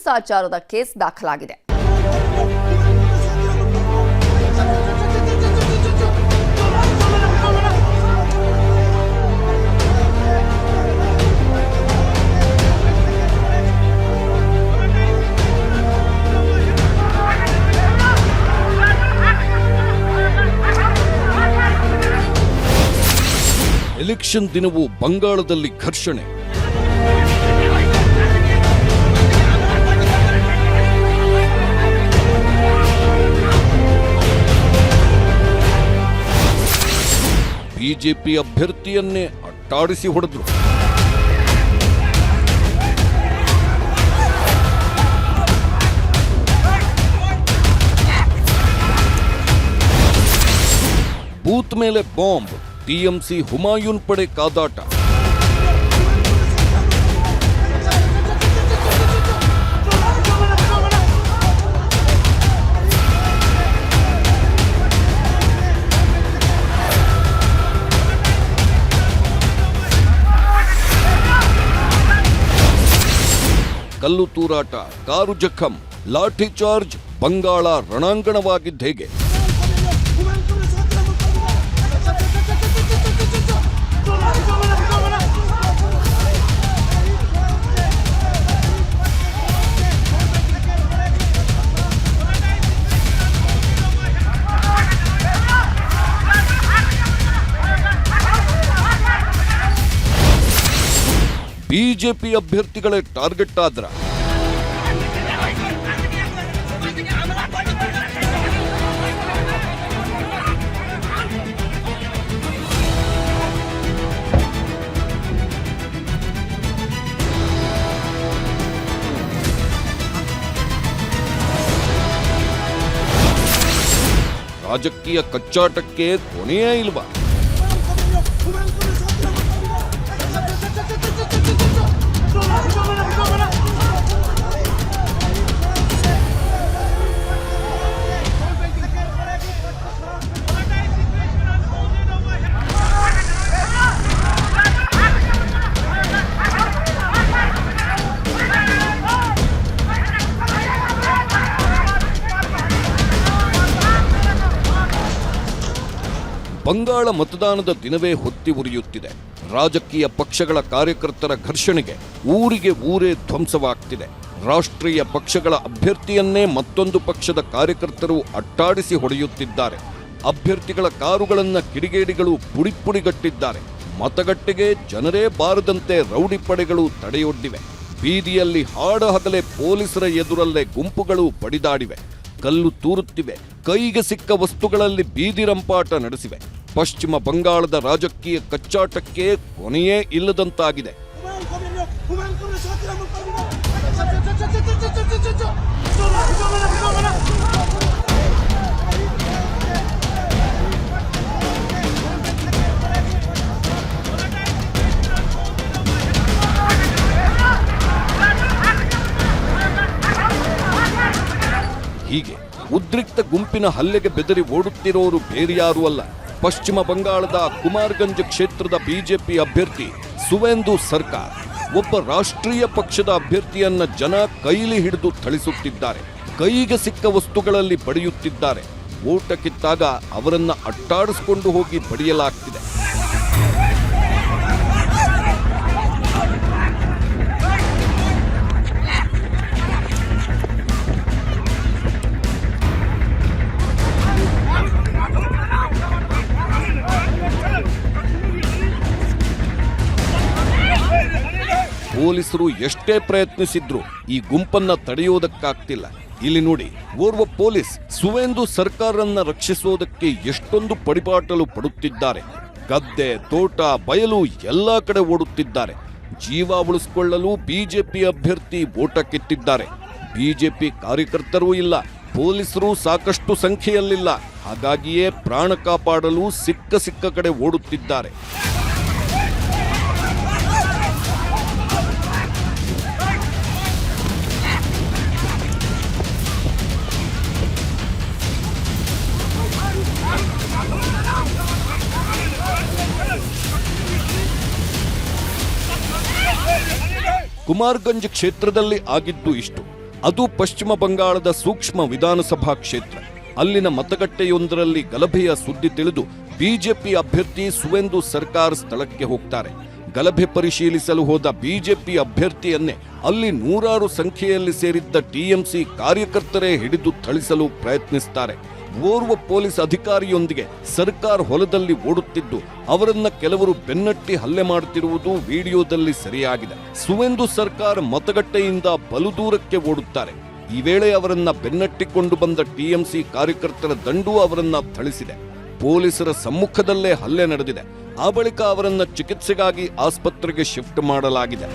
ಹಿಂಸಾಚಾರದ ಕೇಸ್ ದಾಖಲಾಗಿದೆ. ಎಲೆಕ್ಷನ್ ದಿನವೂ ಬಂಗಾಳದಲ್ಲಿ ಘರ್ಷಣೆ. ಬಿಜೆಪಿ ಅಭ್ಯರ್ಥಿಯನ್ನೇ ಅಟ್ಟಾಡಿಸಿ ಹೊಡೆದ್ರು. ಬೂತ್ ಮೇಲೆ ಬಾಂಬ್, ಟಿಎಂಸಿ ಹುಮಾಯೂನ್ ಪಡೆ ಕಾದಾಟ. ಕಲ್ಲು ತೂರಾಟ, ಕಾರು ಜಖಂ, ಲಾಠಿ ಚಾರ್ಜ್. ಬಂಗಾಳ ರಣಾಂಗಣವಾಗಿದ್ದ ಹೇಗೆ? ಬಿಜೆಪಿ ಅಭ್ಯರ್ಥಿಗಳೇ ಟಾರ್ಗೆಟ್ ಆದ್ರ. ರಾಜಕೀಯ ಕಚ್ಚಾಟಕ್ಕೆ ಕೊನೆಯೇ ಇಲ್ವಾ? ಬಂಗಾಳ ಮತದಾನದ ದಿನವೇ ಹೊತ್ತಿ ಉರಿಯುತ್ತಿದೆ. ರಾಜಕೀಯ ಪಕ್ಷಗಳ ಕಾರ್ಯಕರ್ತರ ಘರ್ಷಣೆಗೆ ಊರಿಗೆ ಊರೇ ಧ್ವಂಸವಾಗ್ತಿದೆ. ರಾಷ್ಟ್ರೀಯ ಪಕ್ಷಗಳ ಅಭ್ಯರ್ಥಿಯನ್ನೇ ಮತ್ತೊಂದು ಪಕ್ಷದ ಕಾರ್ಯಕರ್ತರು ಅಟ್ಟಾಡಿಸಿ ಹೊಡೆಯುತ್ತಿದ್ದಾರೆ. ಅಭ್ಯರ್ಥಿಗಳ ಕಾರುಗಳನ್ನ ಕಿಡಿಗೇಡಿಗಳು ಪುಡಿಪುಡಿಗಟ್ಟಿದ್ದಾರೆ. ಮತಗಟ್ಟೆಗೆ ಜನರೇ ಬಾರದಂತೆ ರೌಡಿ ಪಡೆಗಳು ತಡೆಯೊಡ್ಡಿವೆ. ಬೀದಿಯಲ್ಲಿ ಹಾಡಹಗಲೇ ಪೊಲೀಸರ ಎದುರಲ್ಲೇ ಗುಂಪುಗಳು ಬಡಿದಾಡಿವೆ. ಕಲ್ಲು ತೂರುತ್ತಿವೆ. ಕೈಗೆ ಸಿಕ್ಕ ವಸ್ತುಗಳಲ್ಲಿ ಬೀದಿ ರಂಪಾಟ ನಡೆಸಿವೆ. ಪಶ್ಚಿಮ ಬಂಗಾಳದ ರಾಜಕೀಯ ಕಚ್ಚಾಟಕ್ಕೆ ಕೊನೆಯೇ ಇಲ್ಲದಂತಾಗಿದೆ. ಹೀಗೆ ಉದ್ರಿಕ್ತ ಗುಂಪಿನ ಹಲ್ಲೆಗೆ ಬೆದರಿ ಓಡುತ್ತಿರೋರು ಬೇರೆಯಾರೂ ಅಲ್ಲ, ಪಶ್ಚಿಮ ಬಂಗಾಳದ ಕುಮಾರ್ಗಂಜ್ ಕ್ಷೇತ್ರದ ಬಿಜೆಪಿ ಅಭ್ಯರ್ಥಿ ಸುವೇಂದು ಸರ್ಕಾರ್. ಒಬ್ಬ ರಾಷ್ಟ್ರೀಯ ಪಕ್ಷದ ಅಭ್ಯರ್ಥಿಯನ್ನ ಜನ ಕೈಲಿ ಹಿಡಿದು ಥಳಿಸುತ್ತಿದ್ದಾರೆ. ಕೈಗೆ ಸಿಕ್ಕ ವಸ್ತುಗಳಲ್ಲಿ ಬಡಿಯುತ್ತಿದ್ದಾರೆ. ಓಟ ಕಿತ್ತಾಗ ಅವರನ್ನ ಅಟ್ಟಾಡಿಸಿಕೊಂಡು ಹೋಗಿ ಬಡಿಯಲಾಗ್ತಿದೆ. ಪೊಲೀಸರು ಎಷ್ಟೇ ಪ್ರಯತ್ನಿಸಿದ್ರು ಈ ಗುಂಪನ್ನ ತಡೆಯೋದಕ್ಕಾಗ್ತಿಲ್ಲ. ಇಲ್ಲಿ ನೋಡಿ, ಓರ್ವ ಪೊಲೀಸ್ ಸುವೇಂದು ಸರ್ಕಾರನ್ನ ರಕ್ಷಿಸೋದಕ್ಕೆ ಎಷ್ಟೊಂದು ಪಡಿಪಾಟಲು ಪಡುತ್ತಿದ್ದಾರೆ. ಗದ್ದೆ, ತೋಟ, ಬಯಲು ಎಲ್ಲಾ ಕಡೆ ಓಡುತ್ತಿದ್ದಾರೆ. ಜೀವ ಉಳಿಸಿಕೊಳ್ಳಲು ಬಿಜೆಪಿ ಅಭ್ಯರ್ಥಿ ಓಟ ಕಿತ್ತಿದ್ದಾರೆ. ಬಿಜೆಪಿ ಕಾರ್ಯಕರ್ತರೂ ಇಲ್ಲ, ಪೊಲೀಸರು ಸಾಕಷ್ಟು ಸಂಖ್ಯೆಯಲ್ಲಿಲ್ಲ. ಹಾಗಾಗಿಯೇ ಪ್ರಾಣ ಕಾಪಾಡಲು ಸಿಕ್ಕ ಕಡೆ ಓಡುತ್ತಿದ್ದಾರೆ. ಕುಮಾರ್ಗಂಜ್ ಕ್ಷೇತ್ರದಲ್ಲಿ ಆಗಿದ್ದು ಇಷ್ಟು. ಅದು ಪಶ್ಚಿಮ ಬಂಗಾಳದ ಸೂಕ್ಷ್ಮ ವಿಧಾನಸಭಾ ಕ್ಷೇತ್ರ. ಅಲ್ಲಿನ ಮತಗಟ್ಟೆಯೊಂದರಲ್ಲಿ ಗಲಭೆಯ ಸುದ್ದಿ ತಿಳಿದು ಬಿಜೆಪಿ ಅಭ್ಯರ್ಥಿ ಸುವೇಂದು ಸರ್ಕಾರ್ ಸ್ಥಳಕ್ಕೆ ಹೋಗ್ತಾರೆ. ಗಲಭೆ ಪರಿಶೀಲಿಸಲು ಹೋದ ಬಿಜೆಪಿ ಅಭ್ಯರ್ಥಿಯನ್ನೇ ಅಲ್ಲಿ ನೂರಾರು ಸಂಖ್ಯೆಯಲ್ಲಿ ಸೇರಿದ್ದ ಟಿಎಂಸಿ ಕಾರ್ಯಕರ್ತರೇ ಹಿಡಿದು ಥಳಿಸಲು ಪ್ರಯತ್ನಿಸುತ್ತಾರೆ. ಓರ್ವ ಪೊಲೀಸ್ ಅಧಿಕಾರಿಯೊಂದಿಗೆ ಸರ್ಕಾರ್ ಹೊಲದಲ್ಲಿ ಓಡುತ್ತಿದ್ದು ಅವರನ್ನ ಕೆಲವರು ಬೆನ್ನಟ್ಟಿ ಹಲ್ಲೆ ಮಾಡುತ್ತಿರುವುದು ವಿಡಿಯೋದಲ್ಲಿ ಸೆರೆಯಾಗಿದೆ. ಸುವೇಂದು ಸರ್ಕಾರ್ ಮತಗಟ್ಟೆಯಿಂದ ಬಲು ದೂರಕ್ಕೆ ಓಡುತ್ತಾರೆ. ಈ ವೇಳೆ ಅವರನ್ನ ಬೆನ್ನಟ್ಟಿಕೊಂಡು ಬಂದ ಟಿಎಂಸಿ ಕಾರ್ಯಕರ್ತರ ದಂಡು ಅವರನ್ನ ಥಳಿಸಿದೆ. ಪೊಲೀಸರ ಸಮ್ಮುಖದಲ್ಲೇ ಹಲ್ಲೆ ನಡೆದಿದೆ. ಆ ಬಳಿಕ ಅವರನ್ನ ಚಿಕಿತ್ಸೆಗಾಗಿ ಆಸ್ಪತ್ರೆಗೆ ಶಿಫ್ಟ್ ಮಾಡಲಾಗಿದೆ.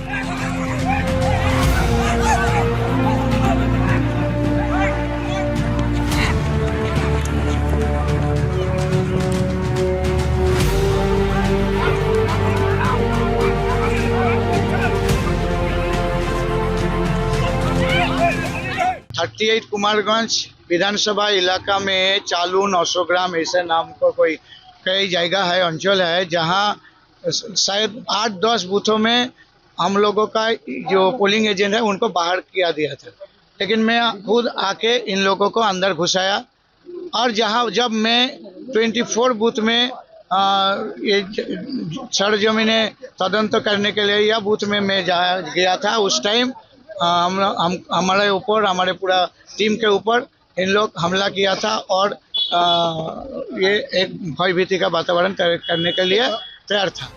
कुमारगंज विधानसभा इलाका में चालू 900 ग्राम ऐसे नाम को कोई कई जगह है, अंचल है, जहां शायद 8-10 बूथों में हम लोगों का जो पोलिंग एजेंट है उनको बाहर किया दिया था, लेकिन मैं खुद आके इन लोगों को अंदर घुसाया। और जब मैं 24 बूथ में ये सरजमीने तदंत करने के लिए या बूथ में मैं गया था, उस टाइम हमारे ऊपर, हमारे पूरा टीम के ऊपर इन लोग हमला किया था और ये एक भयभीति का वातावरण करने के लिए तैयार था।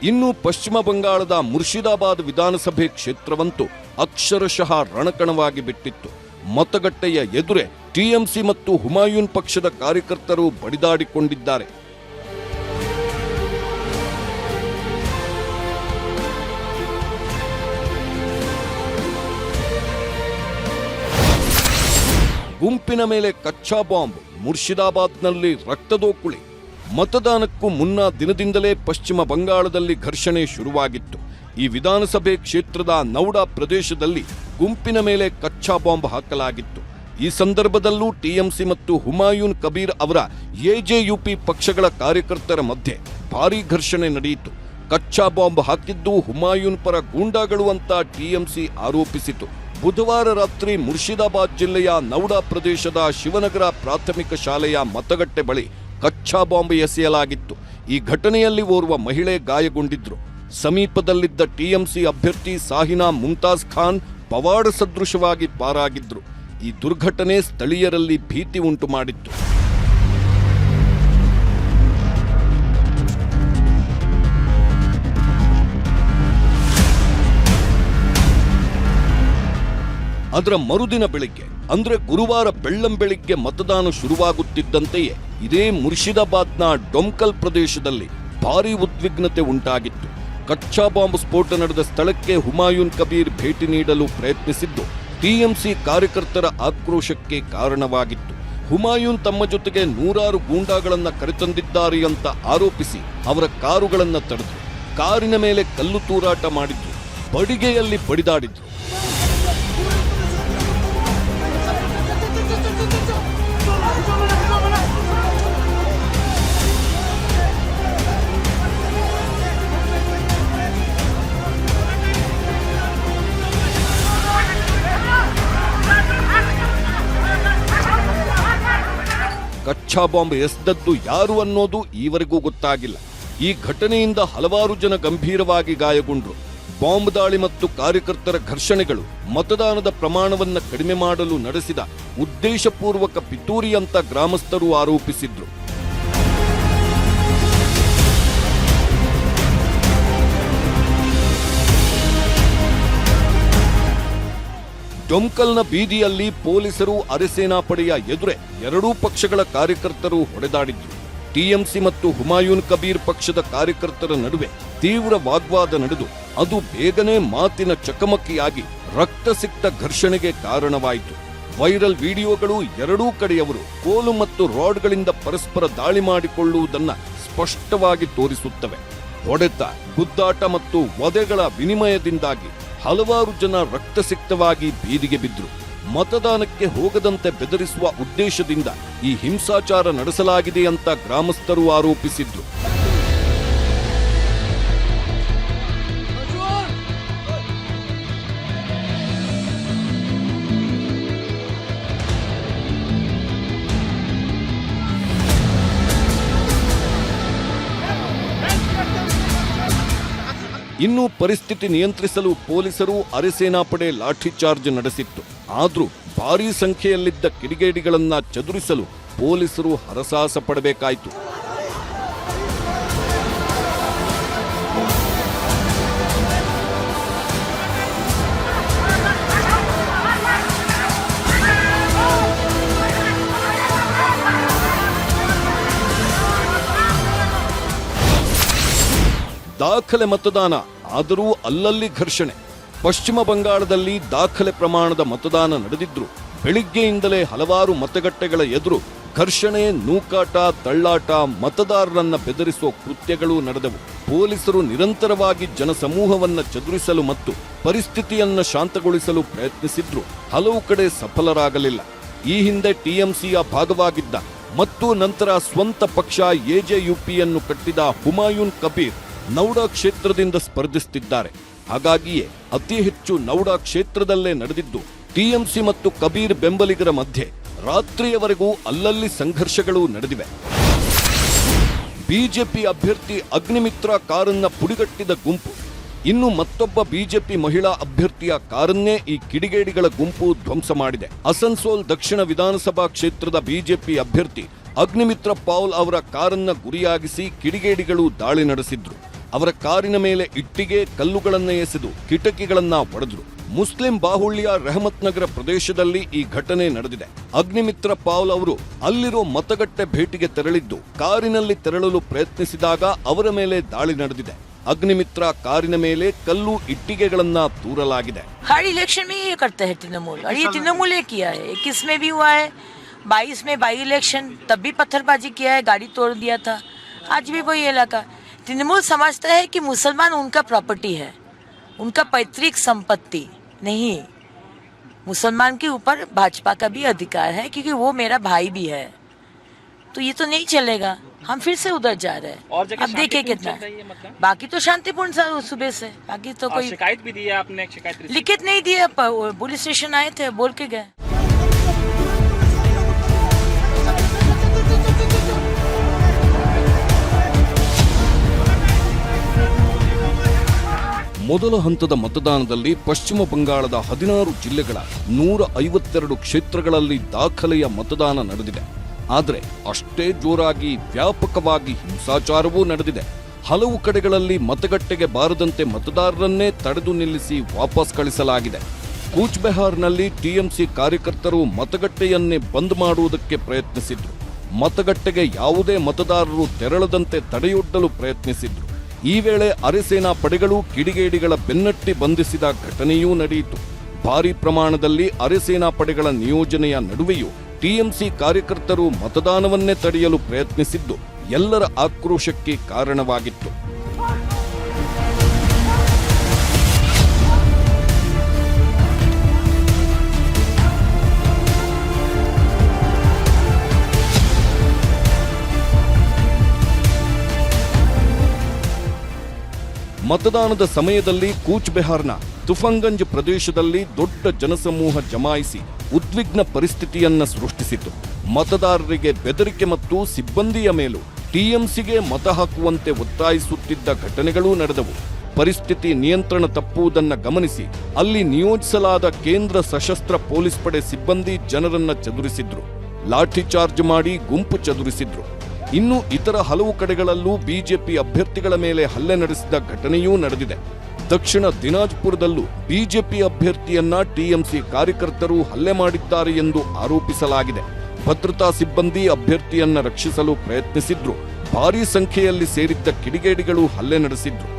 ಇನ್ನು ಪಶ್ಚಿಮ ಬಂಗಾಳದ ಮುರ್ಷಿದಾಬಾದ್ ವಿಧಾನಸಭೆ ಕ್ಷೇತ್ರವಂತೂ ಅಕ್ಷರಶಃ ರಣಕಣವಾಗಿ ಬಿಟ್ಟಿತ್ತು. ಮತಗಟ್ಟೆಯ ಎದುರೇ ಟಿಎಂಸಿ ಮತ್ತು ಹುಮಾಯೂನ್ ಪಕ್ಷದ ಕಾರ್ಯಕರ್ತರು ಬಡಿದಾಡಿಕೊಂಡಿದ್ದಾರೆ. ಗುಂಪಿನ ಮೇಲೆ ಕಚ್ಚಾ ಬಾಂಬ್, ಮುರ್ಷಿದಾಬಾದ್ನಲ್ಲಿ ರಕ್ತದೋಕುಳಿ. ಮತದಾನಕ್ಕೂ ಮುನ್ನ ದಿನದಿಂದಲೇ ಪಶ್ಚಿಮ ಬಂಗಾಳದಲ್ಲಿ ಘರ್ಷಣೆ ಶುರುವಾಗಿತ್ತು. ಈ ವಿಧಾನಸಭೆ ಕ್ಷೇತ್ರದ ನೌಡಾ ಪ್ರದೇಶದಲ್ಲಿ ಗುಂಪಿನ ಮೇಲೆ ಕಚ್ಚಾ ಬಾಂಬ್ ಹಾಕಲಾಗಿತ್ತು. ಈ ಸಂದರ್ಭದಲ್ಲೂ ಟಿಎಂಸಿ ಮತ್ತು ಹುಮಾಯೂನ್ ಕಬೀರ್ ಅವರ ಎಜೆಯುಪಿ ಪಕ್ಷಗಳ ಕಾರ್ಯಕರ್ತರ ಮಧ್ಯೆ ಭಾರೀ ಘರ್ಷಣೆ ನಡೆಯಿತು. ಕಚ್ಚಾ ಬಾಂಬ್ ಹಾಕಿದ್ದು ಹುಮಾಯೂನ್ ಪರ ಗೂಂಡಾಗಳು ಅಂತ ಟಿಎಂಸಿ ಆರೋಪಿಸಿತು. ಬುಧವಾರ ರಾತ್ರಿ ಮುರ್ಷಿದಾಬಾದ್ ಜಿಲ್ಲೆಯ ನೌಡಾ ಪ್ರದೇಶದ ಶಿವನಗರ ಪ್ರಾಥಮಿಕ ಶಾಲೆಯ ಮತಗಟ್ಟೆ ಬಳಿ ಕಚ್ಚಾ ಬಾಂಬ್ ಎಸೆಯಲಾಗಿತ್ತು. ಈ ಘಟನೆಯಲ್ಲಿ ಓರ್ವ ಮಹಿಳೆ ಗಾಯಗೊಂಡಿದ್ರು. ಸಮೀಪದಲ್ಲಿದ್ದ ಟಿಎಂಸಿ ಅಭ್ಯರ್ಥಿ ಸಾಹಿನಾ ಮುಮ್ತಾಜ್ ಖಾನ್ ಪವಾಡ ಸದೃಶವಾಗಿ ಪಾರಾಗಿದ್ರು. ಈ ದುರ್ಘಟನೆ ಸ್ಥಳೀಯರಲ್ಲಿ ಭೀತಿ ಉಂಟು ಮಾಡಿತ್ತು. ಅದರ ಮರುದಿನ ಬೆಳಿಗ್ಗೆ ಅಂದ್ರೆ ಗುರುವಾರ ಬೆಳ್ಳಂಬೆಳಿಗ್ಗೆ ಮತದಾನ ಶುರುವಾಗುತ್ತಿದ್ದಂತೆಯೇ ಇದೇ ಮುರ್ಷಿದಾಬಾದ್ನ ಡೊಮ್ಕಲ್ ಪ್ರದೇಶದಲ್ಲಿ ಭಾರೀ ಉದ್ವಿಗ್ನತೆ ಉಂಟಾಗಿತ್ತು. ಕಚ್ಚಾ ಬಾಂಬ್ ಸ್ಫೋಟ ನಡೆದ ಸ್ಥಳಕ್ಕೆ ಹುಮಾಯೂನ್ ಕಬೀರ್ ಭೇಟಿ ನೀಡಲು ಪ್ರಯತ್ನಿಸಿದ್ದು ಟಿಎಂಸಿ ಕಾರ್ಯಕರ್ತರ ಆಕ್ರೋಶಕ್ಕೆ ಕಾರಣವಾಗಿತ್ತು. ಹುಮಾಯೂನ್ ತಮ್ಮ ಜೊತೆಗೆ ನೂರಾರು ಗೂಂಡಾಗಳನ್ನ ಕರೆತಂದಿದ್ದಾರೆ ಅಂತ ಆರೋಪಿಸಿ ಅವರ ಕಾರುಗಳನ್ನ ತಡೆದ್ರು. ಕಾರಿನ ಮೇಲೆ ಕಲ್ಲು ತೂರಾಟ ಮಾಡಿದ್ರು, ಬಡಿಗೆಯಲ್ಲಿ ಬಡಿದಾಡಿದ್ರು. ಕಚ್ಚಾ ಬಾಂಬ್ ಎಸೆದದ್ದು ಯಾರು ಅನ್ನೋದು ಈವರೆಗೂ ಗೊತ್ತಾಗಿಲ್ಲ. ಈ ಘಟನೆಯಿಂದ ಹಲವಾರು ಜನ ಗಂಭೀರವಾಗಿ ಗಾಯಗೊಂಡ್ರು. ಬಾಂಬ್ ದಾಳಿ ಮತ್ತು ಕಾರ್ಯಕರ್ತರ ಘರ್ಷಣೆಗಳು ಮತದಾನದ ಪ್ರಮಾಣವನ್ನು ಕಡಿಮೆ ಮಾಡಲು ನಡೆಸಿದ ಉದ್ದೇಶಪೂರ್ವಕ ಪಿತೂರಿ ಅಂತ ಗ್ರಾಮಸ್ಥರು ಆರೋಪಿಸಿದ್ರು. ಡೊಮ್ಕಲ್ನ ಬೀದಿಯಲ್ಲಿ ಪೊಲೀಸರು ಅರೆಸೇನಾ ಪಡೆಯ ಎದುರೇ ಎರಡೂ ಪಕ್ಷಗಳ ಕಾರ್ಯಕರ್ತರು ಹೊಡೆದಾಡಿದ್ರು. ಟಿಎಂಸಿ ಮತ್ತು ಹುಮಾಯೂನ್ ಕಬೀರ್ ಪಕ್ಷದ ಕಾರ್ಯಕರ್ತರ ನಡುವೆ ತೀವ್ರ ವಾಗ್ವಾದ ನಡೆದು ಅದು ಬೇಗನೆ ಮಾತಿನ ಚಕಮಕಿಯಾಗಿ ರಕ್ತಸಿಕ್ತ ಘರ್ಷಣೆಗೆ ಕಾರಣವಾಯಿತು. ವೈರಲ್ ವಿಡಿಯೋಗಳು ಎರಡೂ ಕಡೆಯವರು ಕೋಲು ಮತ್ತು ರಾಡ್ಗಳಿಂದ ಪರಸ್ಪರ ದಾಳಿ ಮಾಡಿಕೊಳ್ಳುವುದನ್ನ ಸ್ಪಷ್ಟವಾಗಿ ತೋರಿಸುತ್ತವೆ. ಹೊಡೆತ, ಗುದ್ದಾಟ ಮತ್ತು ವಧೆಗಳ ವಿನಿಮಯದಿಂದಾಗಿ ಹಲವಾರು ಜನ ರಕ್ತಸಿಕ್ತವಾಗಿ ಬೀದಿಗೆ ಬಿದ್ದರು. ಮತದಾನಕ್ಕೆ ಹೋಗದಂತೆ ಬೆದರಿಸುವ ಉದ್ದೇಶದಿಂದ ಈ ಹಿಂಸಾಚಾರ ನಡೆಸಲಾಗಿದೆ ಅಂತ ಗ್ರಾಮಸ್ಥರು ಆರೋಪಿಸಿದ್ರು. ಇನ್ನು ಪರಿಸ್ಥಿತಿ ನಿಯಂತ್ರಿಸಲು ಪೊಲೀಸರು ಅರೆಸೇನಾ ಪಡೆ ಲಾಠಿ ಚಾರ್ಜ್ ನಡೆಸಿತ್ತು. ಆದರೂ ಭಾರೀ ಸಂಖ್ಯೆಯಲ್ಲಿದ್ದ ಕಿಡಿಗೇಡಿಗಳನ್ನ ಚದುರಿಸಲು ಪೊಲೀಸರು ಹರಸಾಹಸ ಪಡಬೇಕಾಯಿತು. ದಾಖಲೆ ಮತದಾನ, ಆದರೂ ಅಲ್ಲಲ್ಲಿ ಘರ್ಷಣೆ. ಪಶ್ಚಿಮ ಬಂಗಾಳದಲ್ಲಿ ದಾಖಲೆ ಪ್ರಮಾಣದ ಮತದಾನ ನಡೆದಿದ್ರು ಬೆಳಿಗ್ಗೆಯಿಂದಲೇ ಹಲವಾರು ಮತಗಟ್ಟೆಗಳ ಎದುರು ಘರ್ಷಣೆ, ನೂಕಾಟ, ತಳ್ಳಾಟ, ಮತದಾರರನ್ನ ಬೆದರಿಸುವ ಕೃತ್ಯಗಳು ನಡೆದವು. ಪೊಲೀಸರು ನಿರಂತರವಾಗಿ ಜನಸಮೂಹವನ್ನ ಚದುರಿಸಲು ಮತ್ತು ಪರಿಸ್ಥಿತಿಯನ್ನ ಶಾಂತಗೊಳಿಸಲು ಪ್ರಯತ್ನಿಸಿದ್ರು ಹಲವು ಕಡೆ ಸಫಲರಾಗಲಿಲ್ಲ. ಈ ಹಿಂದೆ ಟಿಎಂಸಿಯ ಭಾಗವಾಗಿದ್ದ ಮತ್ತು ನಂತರ ಸ್ವಂತ ಪಕ್ಷ ಎಜೆಯುಪಿಯನ್ನು ಕಟ್ಟಿದ ಹುಮಾಯೂನ್ ಕಬೀರ್ ನೌಡಾ ಕ್ಷೇತ್ರದಿಂದ ಸ್ಪರ್ಧಿಸುತ್ತಿದ್ದಾರೆ. ಹಾಗಾಗಿಯೇ ಅತಿ ಹೆಚ್ಚು ನೌಡಾ ಕ್ಷೇತ್ರದಲ್ಲೇ ನಡೆದಿದ್ದು ಟಿಎಂಸಿ ಮತ್ತು ಕಬೀರ್ ಬೆಂಬಲಿಗರ ಮಧ್ಯೆ ರಾತ್ರಿಯವರೆಗೂ ಅಲ್ಲಲ್ಲಿ ಸಂಘರ್ಷಗಳು ನಡೆದಿವೆ. ಬಿಜೆಪಿ ಅಭ್ಯರ್ಥಿ ಅಗ್ನಿಮಿತ್ರ ಕಾರನ್ನ ಪುಡಿಗಟ್ಟಿದ ಗುಂಪು, ಇನ್ನು ಮತ್ತೊಬ್ಬ ಬಿಜೆಪಿ ಮಹಿಳಾ ಅಭ್ಯರ್ಥಿಯ ಕಾರನ್ನೇ ಈ ಕಿಡಿಗೇಡಿಗಳ ಗುಂಪು ಧ್ವಂಸ ಮಾಡಿದೆ. ಅಸನ್ಸೋಲ್ ದಕ್ಷಿಣ ವಿಧಾನಸಭಾ ಕ್ಷೇತ್ರದ ಬಿಜೆಪಿ ಅಭ್ಯರ್ಥಿ ಅಗ್ನಿಮಿತ್ರ ಪೌಲ್ ಅವರ ಕಾರನ್ನ ಗುರಿಯಾಗಿಸಿ ಕಿಡಿಗೇಡಿಗಳು ದಾಳಿ ನಡೆಸಿದ್ರು. ಅವರ ಕಾರಿನ ಮೇಲೆ ಇಟ್ಟಿಗೆ, ಕಲ್ಲುಗಳನ್ನು ಎಸೆದು ಕಿಟಕಿಗಳನ್ನ ಒಡೆದ್ರು. ಮುಸ್ಲಿಂ ಬಾಹುಳ್ಯ ರೆಹಮತ್ ನಗರ ಪ್ರದೇಶದಲ್ಲಿ ಈ ಘಟನೆ ನಡೆದಿದೆ. ಅಗ್ನಿಮಿತ್ರ ಪೌಲ್ ಅವರು ಅಲ್ಲಿರೋ ಮತಗಟ್ಟೆ ಭೇಟಿಗೆ ತೆರಳಿದ್ದು ಕಾರಿನಲ್ಲಿ ತೆರಳಲು ಪ್ರಯತ್ನಿಸಿದಾಗ ಅವರ ಮೇಲೆ ದಾಳಿ ನಡೆದಿದೆ. ಅಗ್ನಿಮಿತ್ರ ಕಾರಿನ ಮೇಲೆ ಕಲ್ಲು, ಇಟ್ಟಿಗೆಗಳನ್ನ ತೂರಲಾಗಿದೆ. हर इलेक्शन में ये करता है तृणमूल, और ये तृणमूल ने किया है. 21 में भी हुआ है, 22 में बाई इलेक्शन, तब भी पत्थरबाजी किया है, गाड़ी तोड़ दिया था. आज भी वही इलाका. तृणमूल समझता है कि मुसलमान उनका प्रॉपर्टी है, उनका पैतृक संपत्ति नहीं. मुसलमान के ऊपर भाजपा का भी अधिकार है क्योंकि वो मेरा भाई भी है. तो ये तो नहीं चलेगा. हम फिर से उधर जा रहे हैं. अब देखिए कितना, बाकी तो शांतिपूर्ण सुबह से, बाकी तो कोई शिकायत भी दी है आपने? शिकायत लिखित नहीं दी है, पुलिस स्टेशन आए थे, बोल के गए. ಮೊದಲ ಹಂತದ ಮತದಾನದಲ್ಲಿ ಪಶ್ಚಿಮ ಬಂಗಾಳದ 16 ಜಿಲ್ಲೆಗಳ 152 ಕ್ಷೇತ್ರಗಳಲ್ಲಿ ದಾಖಲೆಯ ಮತದಾನ ನಡೆದಿದೆ. ಆದರೆ ಅಷ್ಟೇ ಜೋರಾಗಿ ವ್ಯಾಪಕವಾಗಿ ಹಿಂಸಾಚಾರವೂ ನಡೆದಿದೆ. ಹಲವು ಕಡೆಗಳಲ್ಲಿ ಮತಗಟ್ಟೆಗೆ ಬಾರದಂತೆ ಮತದಾರರನ್ನೇ ತಡೆದು ನಿಲ್ಲಿಸಿ ವಾಪಸ್ ಕಳಿಸಲಾಗಿದೆ. ಕೂಚ್ ಬೆಹಾರ್ನಲ್ಲಿ ಟಿಎಂಸಿ ಕಾರ್ಯಕರ್ತರು ಮತಗಟ್ಟೆಯನ್ನೇ ಬಂದ್ ಮಾಡುವುದಕ್ಕೆ ಪ್ರಯತ್ನಿಸಿದ್ರು. ಮತಗಟ್ಟೆಗೆ ಯಾವುದೇ ಮತದಾರರು ತೆರಳದಂತೆ ತಡೆಯೊಡ್ಡಲು ಪ್ರಯತ್ನಿಸಿದ್ರು. ಈ ವೇಳೆ ಅರೆಸೇನಾ ಪಡೆಗಳು ಕಿಡಿಗೇಡಿಗಳ ಬೆನ್ನಟ್ಟಿ ಬಂಧಿಸಿದ ಘಟನೆಯೂ ನಡೆಯಿತು. ಭಾರೀ ಪ್ರಮಾಣದಲ್ಲಿ ಅರೆಸೇನಾ ಪಡೆಗಳ ನಿಯೋಜನೆಯ ನಡುವೆಯೂ ಟಿಎಂಸಿ ಕಾರ್ಯಕರ್ತರು ಮತದಾನವನ್ನೇ ತಡೆಯಲು ಪ್ರಯತ್ನಿಸಿದ್ದು ಎಲ್ಲರ ಆಕ್ರೋಶಕ್ಕೆ ಕಾರಣವಾಗಿತ್ತು. ಮತದಾನದ ಸಮಯದಲ್ಲಿ ಕೂಚ್ ಬೆಹಾರ್ನ ತುಫಂಗಂಜ್ ಪ್ರದೇಶದಲ್ಲಿ ದೊಡ್ಡ ಜನಸಮೂಹ ಜಮಾಯಿಸಿ ಉದ್ವಿಗ್ನ ಪರಿಸ್ಥಿತಿಯನ್ನ ಸೃಷ್ಟಿಸಿತು. ಮತದಾರರಿಗೆ ಬೆದರಿಕೆ ಮತ್ತು ಸಿಬ್ಬಂದಿಯ ಮೇಲೂ ಟಿಎಂಸಿಗೆ ಮತ ಹಾಕುವಂತೆ ಒತ್ತಾಯಿಸುತ್ತಿದ್ದ ಘಟನೆಗಳೂ ನಡೆದವು. ಪರಿಸ್ಥಿತಿ ನಿಯಂತ್ರಣ ತಪ್ಪುವುದನ್ನ ಗಮನಿಸಿ ಅಲ್ಲಿ ನಿಯೋಜಿಸಲಾದ ಕೇಂದ್ರ ಸಶಸ್ತ್ರ ಪೊಲೀಸ್ ಪಡೆ ಸಿಬ್ಬಂದಿ ಜನರನ್ನ ಚದುರಿಸಿದ್ರು. ಲಾಠಿ ಚಾರ್ಜ್ ಮಾಡಿ ಗುಂಪು ಚದುರಿಸಿದ್ರು. ಇನ್ನು ಇತರ ಹಲವು ಕಡೆಗಳಲ್ಲೂ ಬಿಜೆಪಿ ಅಭ್ಯರ್ಥಿಗಳ ಮೇಲೆ ಹಲ್ಲೆ ನಡೆಸಿದ ಘಟನೆಯೂ ನಡೆದಿದೆ. ದಕ್ಷಿಣ ದಿನಾಜ್ಪುರದಲ್ಲೂ ಬಿಜೆಪಿ ಅಭ್ಯರ್ಥಿಯನ್ನ ಟಿಎಂಸಿ ಕಾರ್ಯಕರ್ತರು ಹಲ್ಲೆ ಮಾಡಿದ್ದಾರೆ ಎಂದು ಆರೋಪಿಸಲಾಗಿದೆ. ಭದ್ರತಾ ಸಿಬ್ಬಂದಿ ಅಭ್ಯರ್ಥಿಯನ್ನ ರಕ್ಷಿಸಲು ಪ್ರಯತ್ನಿಸಿದ್ರು. ಭಾರೀ ಸಂಖ್ಯೆಯಲ್ಲಿ ಸೇರಿದ್ದ ಕಿಡಿಗೇಡಿಗಳು ಹಲ್ಲೆ ನಡೆಸಿದ್ರು.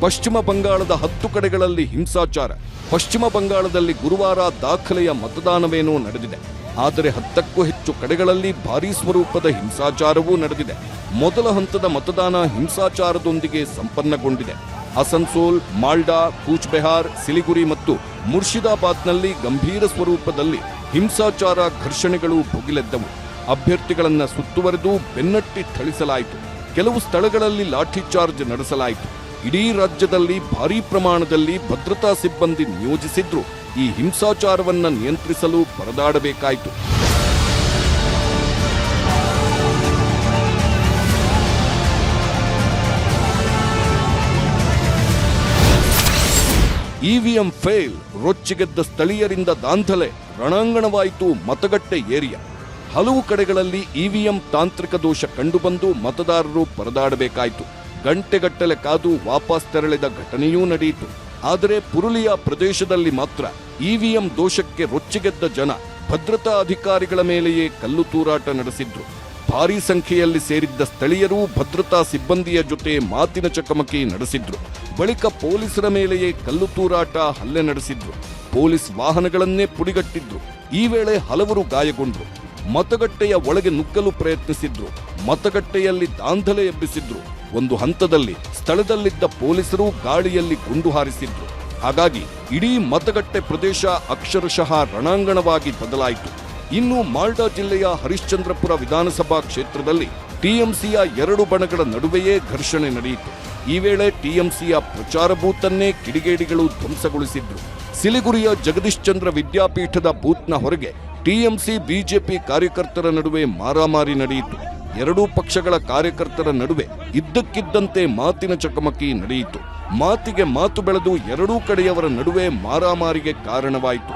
ಪಶ್ಚಿಮ ಬಂಗಾಳದ 10 ಕಡೆಗಳಲ್ಲಿ ಹಿಂಸಾಚಾರ. ಪಶ್ಚಿಮ ಬಂಗಾಳದಲ್ಲಿ ಗುರುವಾರ ದಾಖಲೆಯ ಮತದಾನವೇನೋ ನಡೆದಿದೆ. ಆದರೆ 10ಕ್ಕೂ ಹೆಚ್ಚು ಕಡೆಗಳಲ್ಲಿ ಭಾರೀ ಸ್ವರೂಪದ ಹಿಂಸಾಚಾರವೂ ನಡೆದಿದೆ. ಮೊದಲ ಹಂತದ ಮತದಾನ ಹಿಂಸಾಚಾರದೊಂದಿಗೆ ಸಂಪನ್ನಗೊಂಡಿದೆ. ಅಸನ್ಸೋಲ್, ಮಾಲ್ಡಾ, ಕೂಚ್ ಬೆಹಾರ್, ಸಿಲಿಗುರಿ ಮತ್ತು ಮುರ್ಷಿದಾಬಾದ್ನಲ್ಲಿ ಗಂಭೀರ ಸ್ವರೂಪದಲ್ಲಿ ಹಿಂಸಾಚಾರ, ಘರ್ಷಣೆಗಳು ಭುಗಿಲೆದ್ದವು. ಅಭ್ಯರ್ಥಿಗಳನ್ನ ಸುತ್ತುವರೆದು ಬೆನ್ನಟ್ಟಿ ಥಳಿಸಲಾಯಿತು. ಕೆಲವು ಸ್ಥಳಗಳಲ್ಲಿ ಲಾಠಿ ಚಾರ್ಜ್ ನಡೆಸಲಾಯಿತು. ಇಡೀ ರಾಜ್ಯದಲ್ಲಿ ಭಾರೀ ಪ್ರಮಾಣದಲ್ಲಿ ಭದ್ರತಾ ಸಿಬ್ಬಂದಿ ನಿಯೋಜಿಸಿದ್ರು ಈ ಹಿಂಸಾಚಾರವನ್ನ ನಿಯಂತ್ರಿಸಲು ಪರದಾಡಬೇಕಾಯಿತು. ಇವಿಎಂ ಫೇಲ್, ರೊಚ್ಚಿಗೆದ್ದ ಸ್ಥಳೀಯರಿಂದ ದಾಂಧಲೆ, ರಣಾಂಗಣವಾಯಿತು ಮತಗಟ್ಟೆ ಏರಿಯಾ. ಹಲವು ಕಡೆಗಳಲ್ಲಿ ಇವಿಎಂ ತಾಂತ್ರಿಕ ದೋಷ ಕಂಡುಬಂದು ಮತದಾರರು ಪರದಾಡಬೇಕಾಯಿತು. ಗಂಟೆಗಟ್ಟಲೆ ಕಾದು ವಾಪಸ್ ತೆರಳಿದ ಘಟನೆಯೂ ನಡೆಯಿತು. ಆದರೆ ಪುರುಲಿಯಾ ಪ್ರದೇಶದಲ್ಲಿ ಮಾತ್ರ ಇವಿಎಂ ದೋಷಕ್ಕೆ ರೊಚ್ಚಿಗೆದ್ದ ಜನ ಭದ್ರತಾ ಅಧಿಕಾರಿಗಳ ಮೇಲೆಯೇ ಕಲ್ಲು ತೂರಾಟ ನಡೆಸಿದ್ರು. ಭಾರೀ ಸಂಖ್ಯೆಯಲ್ಲಿ ಸೇರಿದ್ದ ಸ್ಥಳೀಯರು ಭದ್ರತಾ ಸಿಬ್ಬಂದಿಯ ಜೊತೆ ಮಾತಿನ ಚಕಮಕಿ ನಡೆಸಿದ್ರು. ಬಳಿಕ ಪೊಲೀಸರ ಮೇಲೆಯೇ ಕಲ್ಲು ತೂರಾಟ, ಹಲ್ಲೆ ನಡೆಸಿದ್ರು. ಪೊಲೀಸ್ ವಾಹನಗಳನ್ನೇ ಪುಡಿಗಟ್ಟಿದ್ರು. ಈ ವೇಳೆ ಹಲವರು ಗಾಯಗೊಂಡ್ರು. ಮತಗಟ್ಟೆಯ ಒಳಗೆ ನುಗ್ಗಲು ಪ್ರಯತ್ನಿಸಿದ್ರು. ಮತಗಟ್ಟೆಯಲ್ಲಿ ದಾಂಧಲೆ ಎಬ್ಬಿಸಿದ್ರು. ಒಂದು ಹಂತದಲ್ಲಿ ಸ್ಥಳದಲ್ಲಿದ್ದ ಪೊಲೀಸರು ಗಾಳಿಯಲ್ಲಿ ಗುಂಡು ಹಾರಿಸಿದ್ರು. ಹಾಗಾಗಿ ಇಡೀ ಮತಗಟ್ಟೆ ಪ್ರದೇಶ ಅಕ್ಷರಶಃ ರಣಾಂಗಣವಾಗಿ ಬದಲಾಯಿತು. ಇನ್ನು ಮಾಲ್ಡಾ ಜಿಲ್ಲೆಯ ಹರಿಶ್ಚಂದ್ರಪುರ ವಿಧಾನಸಭಾ ಕ್ಷೇತ್ರದಲ್ಲಿ ಟಿಎಂಸಿಯ ಎರಡು ಬಣಗಳ ನಡುವೆಯೇ ಘರ್ಷಣೆ ನಡೆಯಿತು. ಈ ವೇಳೆ ಟಿಎಂಸಿಯ ಪ್ರಚಾರ ಬೂತನ್ನೇ ಕಿಡಿಗೇಡಿಗಳು ಧ್ವಂಸಗೊಳಿಸಿದ್ರು. ಸಿಲಿಗುರಿಯ ಜಗದೀಶ್ ಚಂದ್ರ ವಿದ್ಯಾಪೀಠದ ಬೂತ್ನ ಹೊರಗೆ ಟಿಎಂಸಿ ಬಿಜೆಪಿ ಕಾರ್ಯಕರ್ತರ ನಡುವೆ ಮಾರಾಮಾರಿ ನಡೆಯಿತು. ಎರಡೂ ಪಕ್ಷಗಳ ಕಾರ್ಯಕರ್ತರ ನಡುವೆ ಇದ್ದಕ್ಕಿದ್ದಂತೆ ಮಾತಿನ ಚಕಮಕಿ ನಡೆಯಿತು. ಮಾತಿಗೆ ಮಾತು ಬೆಳೆದು ಎರಡೂ ಕಡೆಯವರ ನಡುವೆ ಮಾರಾಮಾರಿಗೆ ಕಾರಣವಾಯಿತು.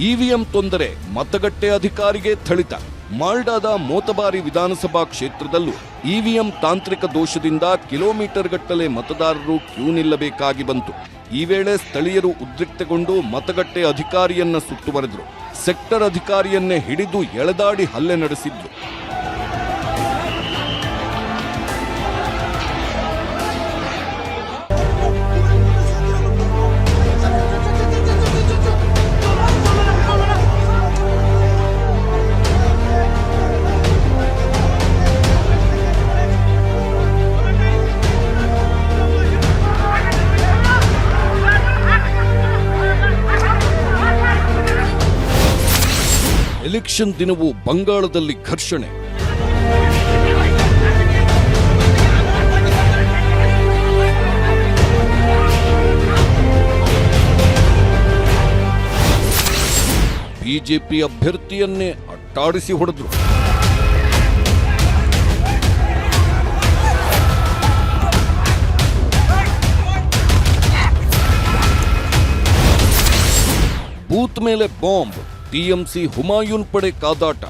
ಇವಿಎಂ ತೊಂದರೆ, ಮತಗಟ್ಟೆ ಅಧಿಕಾರಿಗೆ ಥಳಿತ. ಮಾಲ್ಡಾದ ಮೋತಬಾರಿ ವಿಧಾನಸಭಾ ಕ್ಷೇತ್ರದಲ್ಲೂ ಇವಿಎಂ ತಾಂತ್ರಿಕ ದೋಷದಿಂದ ಕಿಲೋಮೀಟರ್ ಗಟ್ಟಲೆ ಮತದಾರರು ಕ್ಯೂ ನಿಲ್ಲಬೇಕಾಗಿ ಬಂತು. ಈ ವೇಳೆ ಸ್ಥಳೀಯರು ಉದ್ರಿಕ್ತಗೊಂಡು ಮತಗಟ್ಟೆ ಅಧಿಕಾರಿಯನ್ನ ಸುತ್ತುವರೆದ್ರು. ಸೆಕ್ಟರ್ ಅಧಿಕಾರಿಯನ್ನೇ ಹಿಡಿದು ಎಳೆದಾಡಿ ಹಲ್ಲೆ ನಡೆಸಿದ್ರು. ಎಲೆಕ್ಷನ್ ದಿನವೂ ಬಂಗಾಳದಲ್ಲಿ ಘರ್ಷಣೆ. ಬಿಜೆಪಿ ಅಭ್ಯರ್ಥಿಯನ್ನೇ ಅಟ್ಟಾಡಿಸಿ ಹೊಡೆದ್ರು. ಬೂತ್ ಮೇಲೆ ಬಾಂಬ್, ಟಿಎಂಸಿ ಹುಮಾಯೂನ್ ಪಡೆ ಕಾದಾಟ.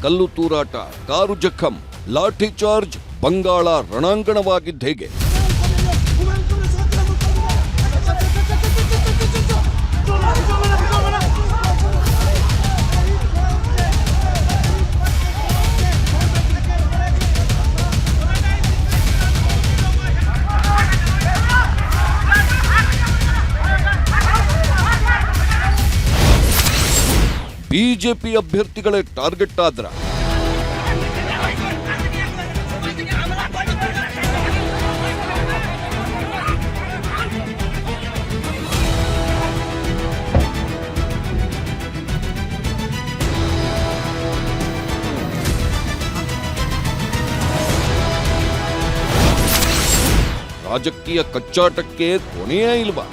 ಕಲ್ಲು ತೂರಾಟ, ಕಾರು ಜಖಂ, ಲಾಠಿ ಚಾರ್ಜ್, ಬಂಗಾಳ ರಣಾಂಗಣವಾಗಿದ್ದೇಗೆ? ಬಿಜೆಪಿ ಅಭ್ಯರ್ಥಿಗಳೇ ಟಾರ್ಗೆಟ್ ಆದ್ರ? ರಾಜಕೀಯ ಕಚ್ಚಾಟಕ್ಕೆ ಕೊನೆಯೇ ಇಲ್ವಾ?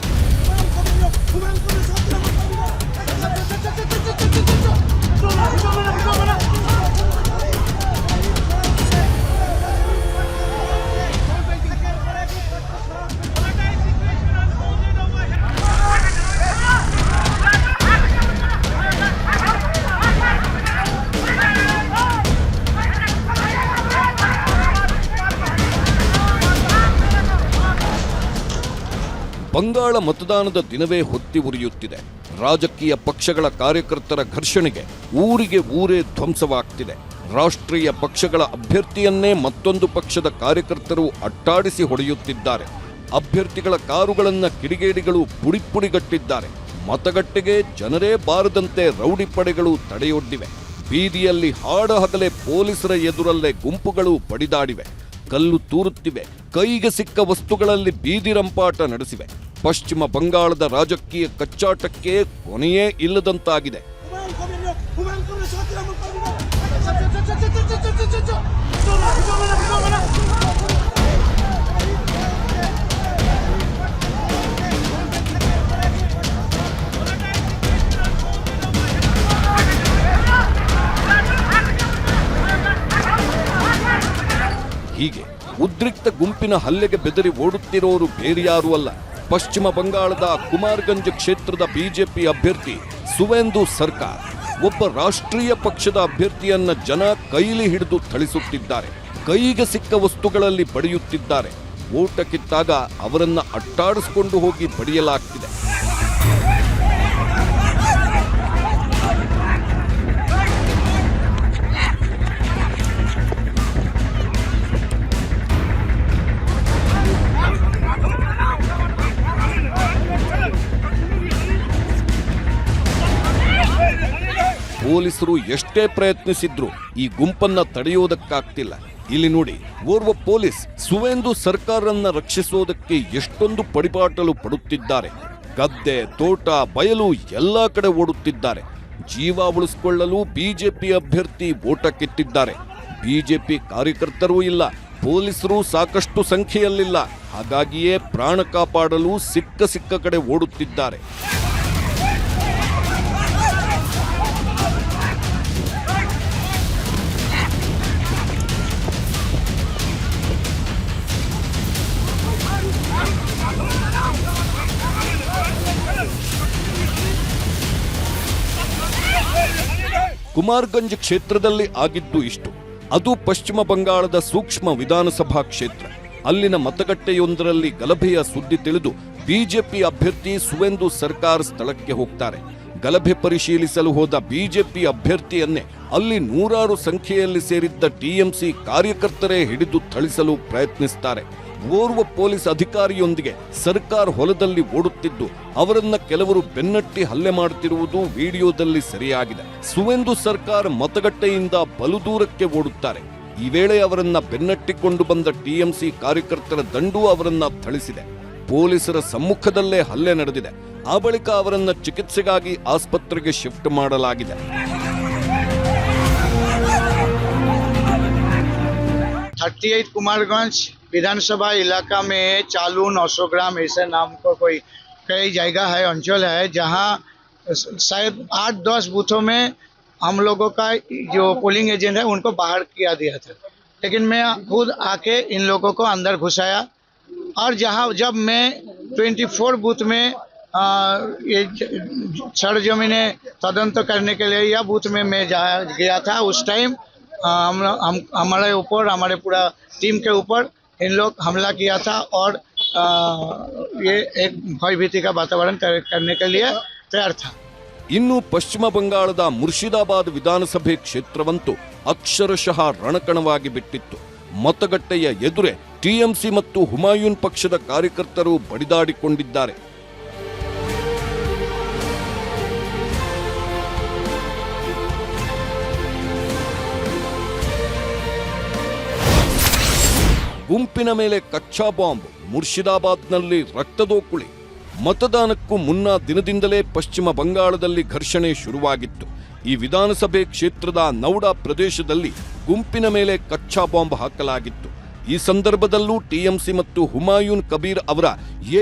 ಬಂಗಾಳ ಮತದಾನದ ದಿನವೇ ಹೊತ್ತಿ ಉರಿಯುತ್ತಿದೆ. ರಾಜಕೀಯ ಪಕ್ಷಗಳ ಕಾರ್ಯಕರ್ತರ ಘರ್ಷಣೆಗೆ ಊರಿಗೆ ಊರೇ ಧ್ವಂಸವಾಗ್ತಿದೆ. ರಾಷ್ಟ್ರೀಯ ಪಕ್ಷಗಳ ಅಭ್ಯರ್ಥಿಯನ್ನೇ ಮತ್ತೊಂದು ಪಕ್ಷದ ಕಾರ್ಯಕರ್ತರು ಅಟ್ಟಾಡಿಸಿ ಹೊಡೆಯುತ್ತಿದ್ದಾರೆ. ಅಭ್ಯರ್ಥಿಗಳ ಕಾರುಗಳನ್ನ ಕಿಡಿಗೇಡಿಗಳು ಪುಡಿಗಟ್ಟಿದ್ದಾರೆ. ಮತಗಟ್ಟೆಗೆ ಜನರೇ ಬಾರದಂತೆ ರೌಡಿ ಪಡೆಗಳು ತಡೆಯೊಡ್ಡಿವೆ. ಬೀದಿಯಲ್ಲಿ ಹಾಡಹಗಲೇ ಪೊಲೀಸರ ಎದುರಲ್ಲೇ ಗುಂಪುಗಳು ಬಡಿದಾಡಿವೆ, ಕಲ್ಲು ತೂರುತ್ತಿವೆ, ಕೈಗೆ ಸಿಕ್ಕ ವಸ್ತುಗಳಲ್ಲಿ ಬೀದಿ ರಂಪಾಟ ನಡೆಸಿವೆ. ಪಶ್ಚಿಮ ಬಂಗಾಳದ ರಾಜಕೀಯ ಕಚ್ಚಾಟಕ್ಕೆ ಕೊನೆಯೇ ಇಲ್ಲದಂತಾಗಿದೆ. ಹೀಗೆ ಉದ್ರಿಕ್ತ ಗುಂಪಿನ ಹಲ್ಲೆಗೆ ಬೆದರಿ ಓಡುತ್ತಿರೋರು ಬೇರೆಯಾರೂ ಅಲ್ಲ, ಪಶ್ಚಿಮ ಬಂಗಾಳದ ಕುಮಾರ್ಗಂಜ್ ಕ್ಷೇತ್ರದ ಬಿಜೆಪಿ ಅಭ್ಯರ್ಥಿ ಸುವೇಂದು ಸರ್ಕಾರ್. ಒಬ್ಬ ರಾಷ್ಟ್ರೀಯ ಪಕ್ಷದ ಅಭ್ಯರ್ಥಿಯನ್ನ ಜನ ಕೈಲಿ ಹಿಡಿದು ಥಳಿಸುತ್ತಿದ್ದಾರೆ, ಕೈಗೆ ಸಿಕ್ಕ ವಸ್ತುಗಳಲ್ಲಿ ಬಡಿಯುತ್ತಿದ್ದಾರೆ. ಓಟ ಕಿತ್ತಾಗ ಅವರನ್ನ ಅಟ್ಟಾಡಿಸಿಕೊಂಡು ಹೋಗಿ ಬಡಿಯಲಾಗ್ತಿದೆ. ಪೊಲೀಸರು ಎಷ್ಟೇ ಪ್ರಯತ್ನಿಸಿದ್ರು ಈ ಗುಂಪನ್ನ ತಡೆಯೋದಕ್ಕಾಗ್ತಿಲ್ಲ. ಇಲ್ಲಿ ನೋಡಿ, ಓರ್ವ ಪೊಲೀಸ್ ಸುವೇಂದು ಸರ್ಕಾರನ್ನ ರಕ್ಷಿಸೋದಕ್ಕೆ ಎಷ್ಟೊಂದು ಪಡಿಪಾಟಲು ಪಡುತ್ತಿದ್ದಾರೆ. ಗದ್ದೆ, ತೋಟ, ಬಯಲು ಎಲ್ಲಾ ಕಡೆ ಓಡುತ್ತಿದ್ದಾರೆ. ಜೀವ ಉಳಿಸಿಕೊಳ್ಳಲು ಬಿಜೆಪಿ ಅಭ್ಯರ್ಥಿ ಓಟ ಕಿತ್ತಿದ್ದಾರೆ. ಬಿಜೆಪಿ ಕಾರ್ಯಕರ್ತರೂ ಇಲ್ಲ, ಪೊಲೀಸರು ಸಾಕಷ್ಟು ಸಂಖ್ಯೆಯಲ್ಲಿಲ್ಲ. ಹಾಗಾಗಿಯೇ ಪ್ರಾಣ ಕಾಪಾಡಲು ಸಿಕ್ಕ ಕಡೆ ಓಡುತ್ತಿದ್ದಾರೆ. ಕುಮಾರ್ಗಂಜ್ ಕ್ಷೇತ್ರದಲ್ಲಿ ಆಗಿದ್ದು ಇಷ್ಟು. ಅದು ಪಶ್ಚಿಮ ಬಂಗಾಳದ ಸೂಕ್ಷ್ಮ ವಿಧಾನಸಭಾ ಕ್ಷೇತ್ರ. ಅಲ್ಲಿನ ಮತಗಟ್ಟೆಯೊಂದರಲ್ಲಿ ಗಲಭೆಯ ಸುದ್ದಿ ತಿಳಿದು ಬಿಜೆಪಿ ಅಭ್ಯರ್ಥಿ ಸುವೇಂದು ಸರ್ಕಾರ್ ಸ್ಥಳಕ್ಕೆ ಹೋಗ್ತಾರೆ. ಗಲಭೆ ಪರಿಶೀಲಿಸಲು ಹೋದ ಬಿಜೆಪಿ ಅಭ್ಯರ್ಥಿಯನ್ನೇ ಅಲ್ಲಿ ನೂರಾರು ಸಂಖ್ಯೆಯಲ್ಲಿ ಸೇರಿದ್ದ ಟಿಎಂಸಿ ಕಾರ್ಯಕರ್ತರೇ ಹಿಡಿದು ಥಳಿಸಲು ಪ್ರಯತ್ನಿಸುತ್ತಾರೆ. ಓರ್ವ ಪೊಲೀಸ್ ಅಧಿಕಾರಿಯೊಂದಿಗೆ ಸರ್ಕಾರ್ ಹೊಲದಲ್ಲಿ ಓಡುತ್ತಿದ್ದು ಅವರನ್ನ ಕೆಲವರು ಬೆನ್ನಟ್ಟಿ ಹಲ್ಲೆ ಮಾಡುತ್ತಿರುವುದು ವಿಡಿಯೋದಲ್ಲಿ ಸೆರೆಯಾಗಿದೆ. ಸುವೇಂದು ಸರ್ಕಾರ್ ಮತಗಟ್ಟೆಯಿಂದ ಬಲು ದೂರಕ್ಕೆ ಓಡುತ್ತಾರೆ. ಈ ವೇಳೆ ಅವರನ್ನ ಬೆನ್ನಟ್ಟಿಕೊಂಡು ಬಂದ ಟಿಎಂಸಿ ಕಾರ್ಯಕರ್ತರ ದಂಡು ಅವರನ್ನ ಥಳಿಸಿದೆ. ಪೊಲೀಸರ ಸಮ್ಮುಖದಲ್ಲೇ ಹಲ್ಲೆ ನಡೆದಿದೆ. ಆ ಬಳಿಕ ಅವರನ್ನ ಚಿಕಿತ್ಸೆಗಾಗಿ ಆಸ್ಪತ್ರೆಗೆ ಶಿಫ್ಟ್ ಮಾಡಲಾಗಿದೆ. 38 कुमारगंज विधानसभा इलाका में चालू 900 ग्राम ऐसे नाम को कोई कई जगह है, अंचल है, जहां शायद 8-10 बूथों में हम लोगों का जो पोलिंग एजेंट है उनको बाहर किया दिया था, लेकिन मैं खुद आके इन लोगों को अंदर घुसाया। और जब मैं 24 बूथ में ये सरजमीने तदंत करने के लिए या बूथ में मैं गया था, उस टाइम हमारे ऊपर, हमारे पूरा टीम के ऊपर इन लोग हमला किया था और ये एक भयभीति का वातावरण करने के लिए तैयार था। ಇನ್ನು ಪಶ್ಚಿಮ ಬಂಗಾಳದ ಮುರ್ಷಿದಾಬಾದ್ ವಿಧಾನಸಭೆ ಕ್ಷೇತ್ರವಂತೂ ಅಕ್ಷರಶಃ ರಣಕಣವಾಗಿ ಬಿಟ್ಟಿತ್ತು. ಮತಗಟ್ಟೆಯ ಎದುರೇ ಟಿಎಂಸಿ ಮತ್ತು ಹುಮಾಯೂನ್ ಪಕ್ಷದ ಕಾರ್ಯಕರ್ತರು ಬಡಿದಾಡಿಕೊಂಡಿದ್ದಾರೆ. ಗುಂಪಿನ ಮೇಲೆ ಕಚ್ಚಾ ಬಾಂಬ್, ಮುರ್ಷಿದಾಬಾದ್ನಲ್ಲಿ ರಕ್ತದೋಕುಳಿ. ಮತದಾನಕ್ಕೂ ಮುನ್ನ ದಿನದಿಂದಲೇ ಪಶ್ಚಿಮ ಬಂಗಾಳದಲ್ಲಿ ಘರ್ಷಣೆ ಶುರುವಾಗಿತ್ತು. ಈ ವಿಧಾನಸಭೆ ಕ್ಷೇತ್ರದ ನೌಡಾ ಪ್ರದೇಶದಲ್ಲಿ ಗುಂಪಿನ ಮೇಲೆ ಕಚ್ಚಾ ಬಾಂಬ್ ಹಾಕಲಾಗಿತ್ತು. ಈ ಸಂದರ್ಭದಲ್ಲೂ ಟಿಎಂಸಿ ಮತ್ತು ಹುಮಾಯೂನ್ ಕಬೀರ್ ಅವರ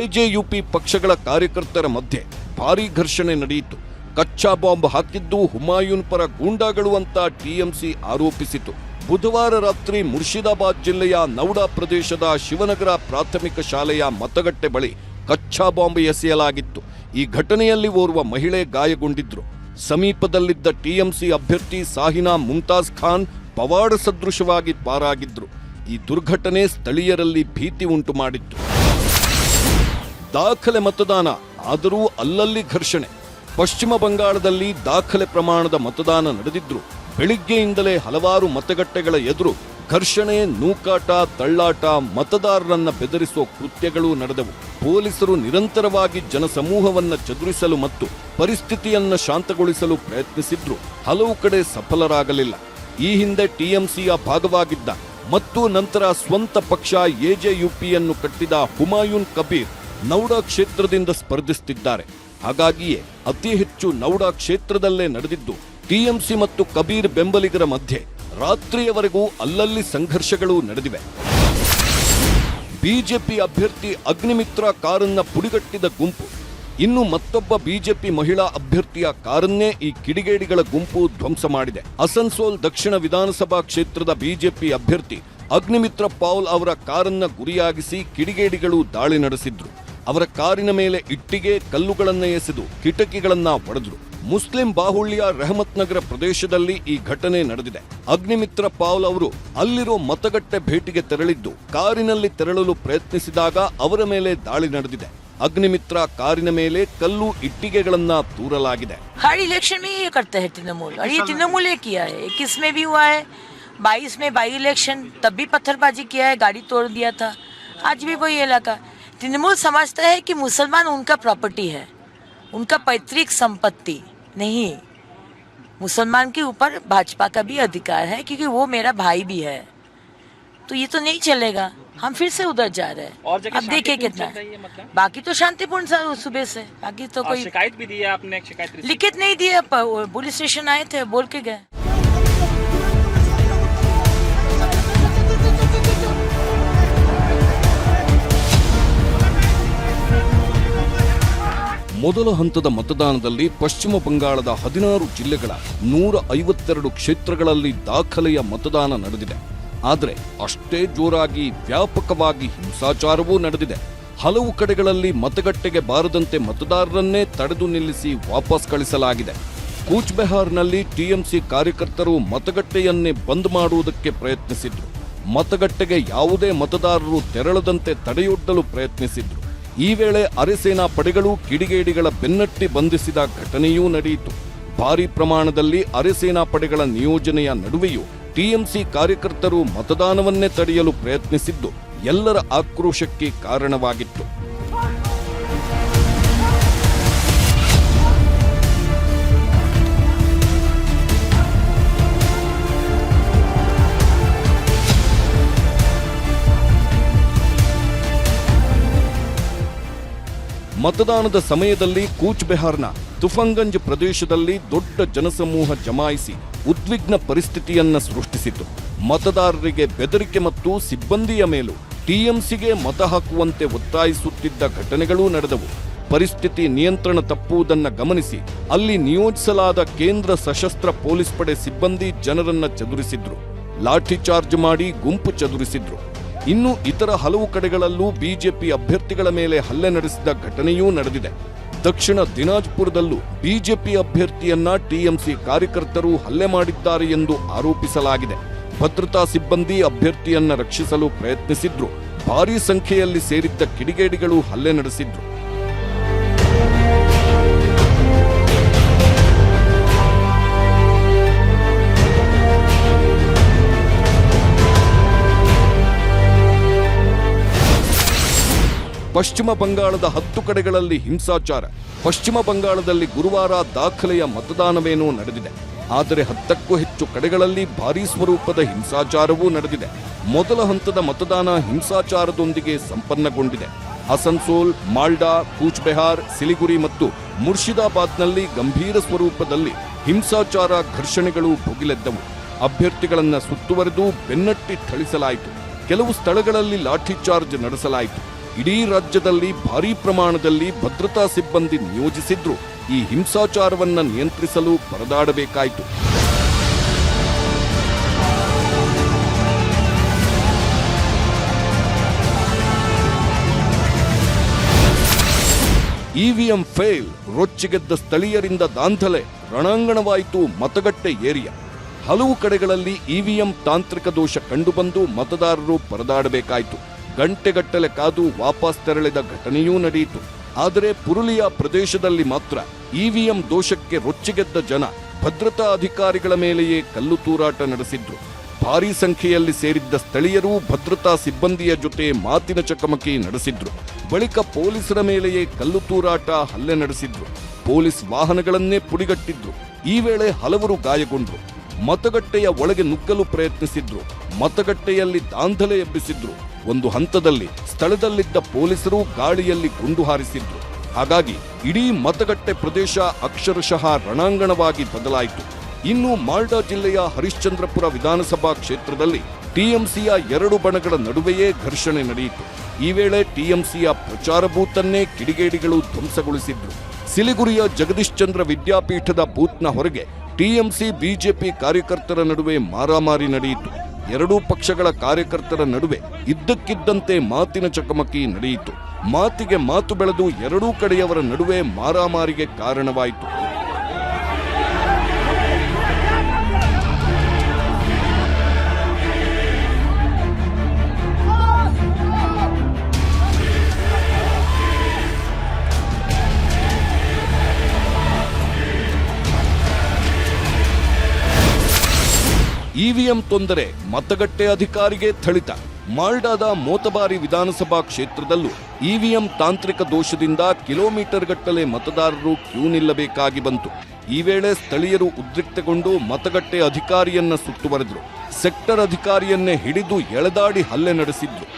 ಎಜೆಯುಪಿ ಪಕ್ಷಗಳ ಕಾರ್ಯಕರ್ತರ ಮಧ್ಯೆ ಭಾರೀ ಘರ್ಷಣೆ ನಡೆಯಿತು. ಕಚ್ಚಾ ಬಾಂಬ್ ಹಾಕಿದ್ದು ಹುಮಾಯೂನ್ ಪರ ಗೂಂಡಾಗಳು ಅಂತ ಟಿಎಂಸಿ ಆರೋಪಿಸಿತು. ಬುಧವಾರ ರಾತ್ರಿ ಮುರ್ಷಿದಾಬಾದ್ ಜಿಲ್ಲೆಯ ನೌಡಾ ಪ್ರದೇಶದ ಶಿವನಗರ ಪ್ರಾಥಮಿಕ ಶಾಲೆಯ ಮತಗಟ್ಟೆ ಬಳಿ ಕಚ್ಚಾ ಬಾಂಬ್ ಎಸೆಯಲಾಗಿತ್ತು. ಈ ಘಟನೆಯಲ್ಲಿ ಓರ್ವ ಮಹಿಳೆ ಗಾಯಗೊಂಡಿದ್ರು. ಸಮೀಪದಲ್ಲಿದ್ದ ಟಿಎಂಸಿ ಅಭ್ಯರ್ಥಿ ಸಾಹಿನಾ ಮುಮ್ತಾಜ್ ಖಾನ್ ಪವಾಡ ಸದೃಶವಾಗಿ ಪಾರಾಗಿದ್ರು. ಈ ದುರ್ಘಟನೆ ಸ್ಥಳೀಯರಲ್ಲಿ ಭೀತಿ ಉಂಟು ಮಾಡಿತ್ತು. ದಾಖಲೆ ಮತದಾನ, ಆದರೂ ಅಲ್ಲಲ್ಲಿ ಘರ್ಷಣೆ. ಪಶ್ಚಿಮ ಬಂಗಾಳದಲ್ಲಿ ದಾಖಲೆ ಪ್ರಮಾಣದ ಮತದಾನ ನಡೆದಿದ್ರು ಬೆಳಿಗ್ಗೆಯಿಂದಲೇ ಹಲವಾರು ಮತಗಟ್ಟೆಗಳ ಎದುರು ಘರ್ಷಣೆ, ನೂಕಾಟ, ತಳ್ಳಾಟ, ಮತದಾರರನ್ನ ಬೆದರಿಸುವ ಕೃತ್ಯಗಳು ನಡೆದವು. ಪೊಲೀಸರು ನಿರಂತರವಾಗಿ ಜನಸಮೂಹವನ್ನ ಚದುರಿಸಲು ಮತ್ತು ಪರಿಸ್ಥಿತಿಯನ್ನ ಶಾಂತಗೊಳಿಸಲು ಪ್ರಯತ್ನಿಸಿದ್ರು. ಹಲವು ಕಡೆ ಸಫಲರಾಗಲಿಲ್ಲ. ಈ ಹಿಂದೆ ಟಿಎಂಸಿಯ ಭಾಗವಾಗಿದ್ದ ಮತ್ತು ನಂತರ ಸ್ವಂತ ಪಕ್ಷ ಎಜೆಯುಪಿಯನ್ನು ಕಟ್ಟಿದ ಹುಮಾಯೂನ್ ಕಬೀರ್ ನೌಡಾ ಕ್ಷೇತ್ರದಿಂದ ಸ್ಪರ್ಧಿಸುತ್ತಿದ್ದಾರೆ. ಹಾಗಾಗಿಯೇ ಅತಿ ಹೆಚ್ಚು ನೌಡಾ ಕ್ಷೇತ್ರದಲ್ಲೇ ನಡೆದಿದ್ದು ಟಿಎಂಸಿ ಮತ್ತು ಕಬೀರ್ ಬೆಂಬಲಿಗರ ಮಧ್ಯೆ ರಾತ್ರಿಯವರೆಗೂ ಅಲ್ಲಲ್ಲಿ ಸಂಘರ್ಷಗಳು ನಡೆದಿವೆ. ಬಿಜೆಪಿ ಅಭ್ಯರ್ಥಿ ಅಗ್ನಿಮಿತ್ರ ಕಾರನ್ನ ಪುಡಿಗಟ್ಟಿದ ಗುಂಪು, ಇನ್ನು ಮತ್ತೊಬ್ಬ ಬಿಜೆಪಿ ಮಹಿಳಾ ಅಭ್ಯರ್ಥಿಯ ಕಾರನ್ನೇ ಈ ಕಿಡಿಗೇಡಿಗಳ ಗುಂಪು ಧ್ವಂಸ ಮಾಡಿದೆ. ಅಸನ್ಸೋಲ್ ದಕ್ಷಿಣ ವಿಧಾನಸಭಾ ಕ್ಷೇತ್ರದ ಬಿಜೆಪಿ ಅಭ್ಯರ್ಥಿ ಅಗ್ನಿಮಿತ್ರ ಪೌಲ್ ಅವರ ಕಾರನ್ನ ಗುರಿಯಾಗಿಸಿ ಕಿಡಿಗೇಡಿಗಳು ದಾಳಿ ನಡೆಸಿದ್ರು. ಅವರ ಕಾರಿನ ಮೇಲೆ ಇಟ್ಟಿಗೆ, ಕಲ್ಲುಗಳನ್ನ ಎಸೆದು ಕಿಟಕಿಗಳನ್ನ ಒಡೆದ್ರು. ಮುಸ್ಲಿಂ ಬಾಹುಳ್ಯ ರೆಹಮತ್ ನಗರ ಪ್ರದೇಶದಲ್ಲಿ ಈ ಘಟನೆ ನಡೆದಿದೆ. ಅಗ್ನಿಮಿತ್ರ ಪೌಲ್ ಅವರು ಅಲ್ಲಿರೋ ಮತಗಟ್ಟೆ ಭೇಟಿಗೆ ತೆರಳಿದ್ದು ಕಾರಿನಲ್ಲಿ ತೆರಳಲು ಪ್ರಯತ್ನಿಸಿದಾಗ ಅವರ ಮೇಲೆ ದಾಳಿ ನಡೆದಿದೆ. ಅಗ್ನಿಮಿತ್ರ ಕಾರಿನ ಮೇಲೆ ಕಲ್ಲು, ಇಟ್ಟಿಗೆಗಳನ್ನ ತೂರಲಾಗಿದೆ. हर इलेक्शन में ये करते हैं तृणमूल, और ये तृणमूल ही किया है. 21 में भी हुआ है, 22 में बाई इलेक्शन, तब भी पत्थरबाजी किया है, गाड़ी तोड़ दिया था. आज भी वही इलाका. तृणमूल समझता है कि मुसलमान उनका प्रॉपर्टी है, उनका पैतृक संपत्ति नहीं. मुसलमान के ऊपर भाजपा का भी अधिकार है, क्योंकि वो मेरा भाई भी है. तो ये तो नहीं चलेगा. हम फिर से उधर जा रहे हैं. और जगह अब देखिए कितना मतलब? बाकी तो शांतिपूर्ण सुबह से, बाकी तो कोई शिकायत भी दी है आपने? शिकायत लिखित नहीं दिया, पुलिस स्टेशन आए थे, बोल के गए. ಮೊದಲ ಹಂತದ ಮತದಾನದಲ್ಲಿ ಪಶ್ಚಿಮ ಬಂಗಾಳದ 16 ಜಿಲ್ಲೆಗಳ 152 ಕ್ಷೇತ್ರಗಳಲ್ಲಿ ದಾಖಲೆಯ ಮತದಾನ ನಡೆದಿದೆ. ಆದರೆ ಅಷ್ಟೇ ಜೋರಾಗಿ ವ್ಯಾಪಕವಾಗಿ ಹಿಂಸಾಚಾರವೂ ನಡೆದಿದೆ. ಹಲವು ಕಡೆಗಳಲ್ಲಿ ಮತಗಟ್ಟೆಗೆ ಬಾರದಂತೆ ಮತದಾರರನ್ನೇ ತಡೆದು ನಿಲ್ಲಿಸಿ ವಾಪಸ್ ಕಳಿಸಲಾಗಿದೆ. ಕೂಚ್ ಬೆಹಾರ್ನಲ್ಲಿ ಟಿಎಂಸಿ ಕಾರ್ಯಕರ್ತರು ಮತಗಟ್ಟೆಯನ್ನೇ ಬಂದ್ ಮಾಡುವುದಕ್ಕೆ ಪ್ರಯತ್ನಿಸಿದ್ರು. ಮತಗಟ್ಟೆಗೆ ಯಾವುದೇ ಮತದಾರರು ತೆರಳದಂತೆ ತಡೆಯೊಡ್ಡಲು ಪ್ರಯತ್ನಿಸಿದ್ರು. ಈ ವೇಳೆ ಅರೆಸೇನಾ ಪಡೆಗಳು ಕಿಡಿಗೇಡಿಗಳ ಬೆನ್ನಟ್ಟಿ ಬಂಧಿಸಿದ ಘಟನೆಯೂ ನಡೆಯಿತು. ಭಾರೀ ಪ್ರಮಾಣದಲ್ಲಿ ಅರೆಸೇನಾ ಪಡೆಗಳ ನಿಯೋಜನೆಯ ನಡುವೆಯೂ ಟಿಎಂಸಿ ಕಾರ್ಯಕರ್ತರು ಮತದಾನವನ್ನೇ ತಡೆಯಲು ಪ್ರಯತ್ನಿಸಿದ್ದು ಎಲ್ಲರ ಆಕ್ರೋಶಕ್ಕೆ ಕಾರಣವಾಗಿತ್ತು. ಮತದಾನದ ಸಮಯದಲ್ಲಿ ಕೂಚ್ ಬೆಹಾರ್ನ ತುಫಂಗಂಜ್ ಪ್ರದೇಶದಲ್ಲಿ ದೊಡ್ಡ ಜನಸಮೂಹ ಜಮಾಯಿಸಿ ಉದ್ವಿಗ್ನ ಪರಿಸ್ಥಿತಿಯನ್ನ ಸೃಷ್ಟಿಸಿತು. ಮತದಾರರಿಗೆ ಬೆದರಿಕೆ ಮತ್ತು ಸಿಬ್ಬಂದಿಯ ಮೇಲೂ ಟಿಎಂಸಿಗೆ ಮತ ಹಾಕುವಂತೆ ಒತ್ತಾಯಿಸುತ್ತಿದ್ದ ಘಟನೆಗಳೂ ನಡೆದವು. ಪರಿಸ್ಥಿತಿ ನಿಯಂತ್ರಣ ತಪ್ಪುವುದನ್ನು ಗಮನಿಸಿ ಅಲ್ಲಿ ನಿಯೋಜಿಸಲಾದ ಕೇಂದ್ರ ಸಶಸ್ತ್ರ ಪೊಲೀಸ್ ಪಡೆ ಸಿಬ್ಬಂದಿ ಜನರನ್ನ ಚದುರಿಸಿದ್ರು. ಲಾಠಿ ಚಾರ್ಜ್ ಮಾಡಿ ಗುಂಪು ಚದುರಿಸಿದ್ರು. ಇನ್ನು ಇತರ ಹಲವು ಕಡೆಗಳಲ್ಲೂ ಬಿಜೆಪಿ ಅಭ್ಯರ್ಥಿಗಳ ಮೇಲೆ ಹಲ್ಲೆ ನಡೆಸಿದ ಘಟನೆಯೂ ನಡೆದಿದೆ. ದಕ್ಷಿಣ ದಿನಾಜ್ಪುರದಲ್ಲೂ ಬಿಜೆಪಿ ಅಭ್ಯರ್ಥಿಯನ್ನ ಟಿಎಂಸಿ ಕಾರ್ಯಕರ್ತರು ಹಲ್ಲೆ ಮಾಡಿದ್ದಾರೆ ಎಂದು ಆರೋಪಿಸಲಾಗಿದೆ. ಭದ್ರತಾ ಸಿಬ್ಬಂದಿ ಅಭ್ಯರ್ಥಿಯನ್ನ ರಕ್ಷಿಸಲು ಪ್ರಯತ್ನಿಸಿದ್ರು. ಭಾರೀ ಸಂಖ್ಯೆಯಲ್ಲಿ ಸೇರಿದ್ದ ಕಿಡಿಗೇಡಿಗಳು ಹಲ್ಲೆ ನಡೆಸಿದ್ರು. ಪಶ್ಚಿಮ ಬಂಗಾಳದ 10 ಕಡೆಗಳಲ್ಲಿ ಹಿಂಸಾಚಾರ. ಪಶ್ಚಿಮ ಬಂಗಾಳದಲ್ಲಿ ಗುರುವಾರ ದಾಖಲೆಯ ಮತದಾನವೇನೋ ನಡೆದಿದೆ. ಆದರೆ 10ಕ್ಕೂ ಹೆಚ್ಚು ಕಡೆಗಳಲ್ಲಿ ಭಾರೀ ಸ್ವರೂಪದ ಹಿಂಸಾಚಾರವೂ ನಡೆದಿದೆ. ಮೊದಲ ಹಂತದ ಮತದಾನ ಹಿಂಸಾಚಾರದೊಂದಿಗೆ ಸಂಪನ್ನಗೊಂಡಿದೆ. ಅಸನ್ಸೋಲ್, ಮಾಲ್ಡಾ, ಕೂಚ್ ಬೆಹಾರ್, ಸಿಲಿಗುರಿ ಮತ್ತು ಮುರ್ಷಿದಾಬಾದ್ನಲ್ಲಿ ಗಂಭೀರ ಸ್ವರೂಪದಲ್ಲಿ ಹಿಂಸಾಚಾರ, ಘರ್ಷಣೆಗಳು ಭುಗಿಲೆದ್ದವು. ಅಭ್ಯರ್ಥಿಗಳನ್ನ ಸುತ್ತುವರೆದು ಬೆನ್ನಟ್ಟಿ ಥಳಿಸಲಾಯಿತು. ಕೆಲವು ಸ್ಥಳಗಳಲ್ಲಿ ಲಾಠಿ ಚಾರ್ಜ್ ನಡೆಸಲಾಯಿತು. ಇಡೀ ರಾಜ್ಯದಲ್ಲಿ ಭಾರೀ ಪ್ರಮಾಣದಲ್ಲಿ ಭದ್ರತಾ ಸಿಬ್ಬಂದಿ ನಿಯೋಜಿಸಿದ್ರು. ಈ ಹಿಂಸಾಚಾರವನ್ನ ನಿಯಂತ್ರಿಸಲು ಪರದಾಡಬೇಕಾಯಿತು. ಇವಿಎಂ ಫೇಲ್, ರೊಚ್ಚಿಗೆದ್ದ ಸ್ಥಳೀಯರಿಂದ ದಾಂಧಲೆ, ರಣಾಂಗಣವಾಯಿತು ಮತಗಟ್ಟೆ ಏರಿಯಾ. ಹಲವು ಕಡೆಗಳಲ್ಲಿ ಇವಿಎಂ ತಾಂತ್ರಿಕ ದೋಷ ಕಂಡುಬಂದು ಮತದಾರರು ಪರದಾಡಬೇಕಾಯಿತು. ಗಂಟೆಗಟ್ಟಲೆ ಕಾದು ವಾಪಸ್ ತೆರಳಿದ ಘಟನೆಯೂ ನಡೆಯಿತು. ಆದರೆ ಪುರುಲಿಯಾ ಪ್ರದೇಶದಲ್ಲಿ ಮಾತ್ರ ಇವಿಎಂ ದೋಷಕ್ಕೆ ರೊಚ್ಚಿಗೆದ್ದ ಜನ ಭದ್ರತಾ ಅಧಿಕಾರಿಗಳ ಮೇಲೆಯೇ ಕಲ್ಲು ತೂರಾಟ ನಡೆಸಿದ್ರು. ಭಾರೀ ಸಂಖ್ಯೆಯಲ್ಲಿ ಸೇರಿದ್ದ ಸ್ಥಳೀಯರು ಭದ್ರತಾ ಸಿಬ್ಬಂದಿಯ ಜೊತೆ ಮಾತಿನ ಚಕಮಕಿ ನಡೆಸಿದ್ರು. ಬಳಿಕ ಪೊಲೀಸರ ಮೇಲೆಯೇ ಕಲ್ಲು ತೂರಾಟ, ಹಲ್ಲೆ ನಡೆಸಿದ್ರು. ಪೊಲೀಸ್ ವಾಹನಗಳನ್ನೇ ಪುಡಿಗಟ್ಟಿದ್ರು. ಈ ವೇಳೆ ಹಲವರು ಗಾಯಗೊಂಡ್ರು. ಮತಗಟ್ಟೆಯ ಒಳಗೆ ನುಗ್ಗಲು ಪ್ರಯತ್ನಿಸಿದ್ರು. ಮತಗಟ್ಟೆಯಲ್ಲಿ ದಾಂಧಲೆ ಎಬ್ಬಿಸಿದ್ರು. ಒಂದು ಹಂತದಲ್ಲಿ ಸ್ಥಳದಲ್ಲಿದ್ದ ಪೊಲೀಸರು ಗಾಳಿಯಲ್ಲಿ ಗುಂಡು ಹಾರಿಸಿದ್ರು. ಹಾಗಾಗಿ ಇಡೀ ಮತಗಟ್ಟೆ ಪ್ರದೇಶ ಅಕ್ಷರಶಃ ರಣಾಂಗಣವಾಗಿ ಬದಲಾಯಿತು. ಇನ್ನು ಮಾಲ್ಡಾ ಜಿಲ್ಲೆಯ ಹರಿಶ್ಚಂದ್ರಪುರ ವಿಧಾನಸಭಾ ಕ್ಷೇತ್ರದಲ್ಲಿ ಟಿಎಂಸಿಯ ಎರಡು ಬಣಗಳ ನಡುವೆಯೇ ಘರ್ಷಣೆ ನಡೆಯಿತು. ಈ ವೇಳೆ ಟಿಎಂಸಿಯ ಪ್ರಚಾರ ಬೂತನ್ನೇ ಕಿಡಿಗೇಡಿಗಳು ಧ್ವಂಸಗೊಳಿಸಿದ್ರು. ಸಿಲಿಗುರಿಯ ಜಗದೀಶ್ ಚಂದ್ರ ವಿದ್ಯಾಪೀಠದ ಬೂತ್ನ ಹೊರಗೆ ಟಿಎಂಸಿ ಬಿಜೆಪಿ ಕಾರ್ಯಕರ್ತರ ನಡುವೆ ಮಾರಾಮಾರಿ ನಡೆಯಿತು. ಎರಡೂ ಪಕ್ಷಗಳ ಕಾರ್ಯಕರ್ತರ ನಡುವೆ ಇದ್ದಕ್ಕಿದ್ದಂತೆ ಮಾತಿನ ಚಕಮಕಿ ನಡೆಯಿತು. ಮಾತಿಗೆ ಮಾತು ಬೆಳೆದು ಎರಡೂ ಕಡೆಯವರ ನಡುವೆ ಮಾರಾಮಾರಿಗೆ ಕಾರಣವಾಯಿತು. ಇವಿಎಂ ತೊಂದರೆ ಮತಗಟ್ಟೆ ಅಧಿಕಾರಿಗೆ ಥಳಿತ. ಮಾಲ್ಡಾದ ಮೋತಬಾರಿ ವಿಧಾನಸಭಾ ಕ್ಷೇತ್ರದಲ್ಲೂ ಇವಿಎಂ ತಾಂತ್ರಿಕ ದೋಷದಿಂದ ಕಿಲೋಮೀಟರ್ ಗಟ್ಟಲೆ ಮತದಾರರು ಕ್ಯೂ ನಿಲ್ಲಬೇಕಾಗಿ ಬಂತು. ಈ ವೇಳೆ ಸ್ಥಳೀಯರು ಉದ್ರಿಕ್ತಗೊಂಡು ಮತಗಟ್ಟೆ ಅಧಿಕಾರಿಯನ್ನ ಸುತ್ತುವರೆದ್ರು. ಸೆಕ್ಟರ್ ಅಧಿಕಾರಿಯನ್ನೇ ಹಿಡಿದು ಎಳೆದಾಡಿ ಹಲ್ಲೆ ನಡೆಸಿದ್ರು.